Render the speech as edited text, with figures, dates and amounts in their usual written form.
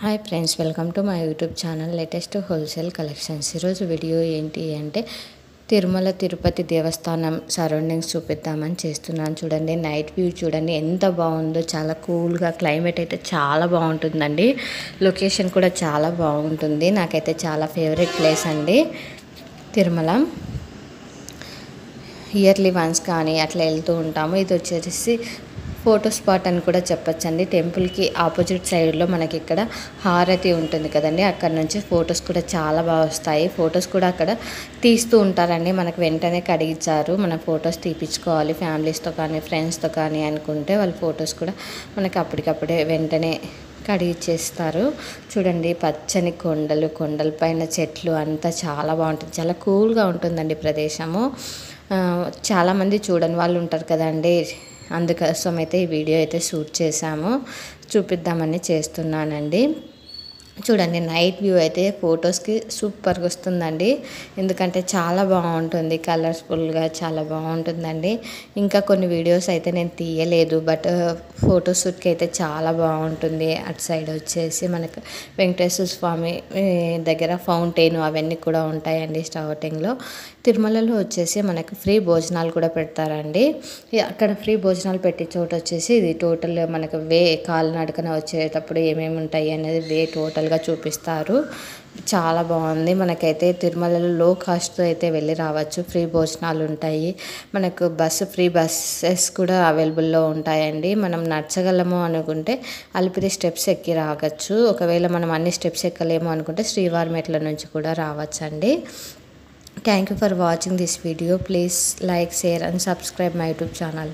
Hi friends, welcome to my YouTube channel latest wholesale collections. ఈరోజు video ఏంటి అంటే తిరుమల తిరుపతి దేవస్థానం surroundings చూపిద్దామని చేస్తున్నాను. చూడండి, నైట్ వ్యూ చూడండి ఎంత బాగుందో. చాలా కూల్గా, క్లైమేట్ అయితే చాలా బాగుంటుందండి. లొకేషన్ కూడా చాలా బాగుంటుంది. నాకైతే చాలా ఫేవరెట్ ప్లేస్ అండి తిరుమల. ఇయర్లీ వన్స్ కానీ అట్లా వెళ్తూ ఉంటాము. ఇది వచ్చేసి ఫోటో స్పాట్ అని కూడా చెప్పొచ్చండి. టెంపుల్కి ఆపోజిట్ సైడ్లో మనకి ఇక్కడ హారతి ఉంటుంది కదండి, అక్కడ నుంచి ఫొటోస్ కూడా చాలా బాగా వస్తాయి. ఫొటోస్ కూడా అక్కడ తీస్తూ ఉంటారండి. మనకు వెంటనే కడిగించారు, మన ఫొటోస్ తీపించుకోవాలి ఫ్యామిలీస్తో కానీ ఫ్రెండ్స్తో కానీ అనుకుంటే వాళ్ళ ఫొటోస్ కూడా మనకి అప్పటికప్పుడే వెంటనే కడిగిచ్చేస్తారు. చూడండి, పచ్చని కొండలు, కొండలపైన చెట్లు అంతా చాలా బాగుంటుంది. చాలా కూల్గా ఉంటుందండి ప్రదేశము. చాలామంది చూడని వాళ్ళు ఉంటారు కదండి, అందుకోసం అయితే ఈ వీడియో అయితే షూట్ చేశాము, చూపిద్దామని చేస్తున్నానండి. చూడండి, నైట్ వ్యూ అయితే ఫొటోస్కి సూపర్గా వస్తుందండి. ఎందుకంటే చాలా బాగుంటుంది, కలర్ఫుల్గా చాలా బాగుంటుందండి. ఇంకా కొన్ని వీడియోస్ అయితే నేను తీయలేదు, బట్ ఫోటోషూట్కి అయితే చాలా బాగుంటుంది. అటు సైడ్ వచ్చేసి మనకు వెంకటేశ్వర స్వామి దగ్గర ఫౌంటైన్ అవన్నీ కూడా ఉంటాయండి స్టార్టింగ్లో. తిరుమలలో వచ్చేసి మనకు ఫ్రీ భోజనాలు కూడా పెడతారండి. అక్కడ ఫ్రీ భోజనాలు పెట్టే చోట వచ్చేసి ఇది టోటల్ మనకు వే కాలినడకన వచ్చేటప్పుడు ఏమేమి ఉంటాయి అనేది వే టోటల్గా చూపిస్తారు. చాలా బాగుంది. మనకైతే తిరుమలలో లో కాస్ట్తో అయితే వెళ్ళి రావచ్చు. ఫ్రీ భోజనాలు ఉంటాయి. మనకు ఫ్రీ బస్సెస్ కూడా అవైలబుల్లో ఉంటాయండి. మనం నడచగలము అనుకుంటే అలిపిరి స్టెప్స్ ఎక్కి రావచ్చు. ఒకవేళ మనం అన్ని స్టెప్స్ ఎక్కలేము అనుకుంటే శ్రీవారి మెట్ల నుంచి కూడా రావచ్చండి. Thank you for watching this video. Please like, share and subscribe my YouTube channel.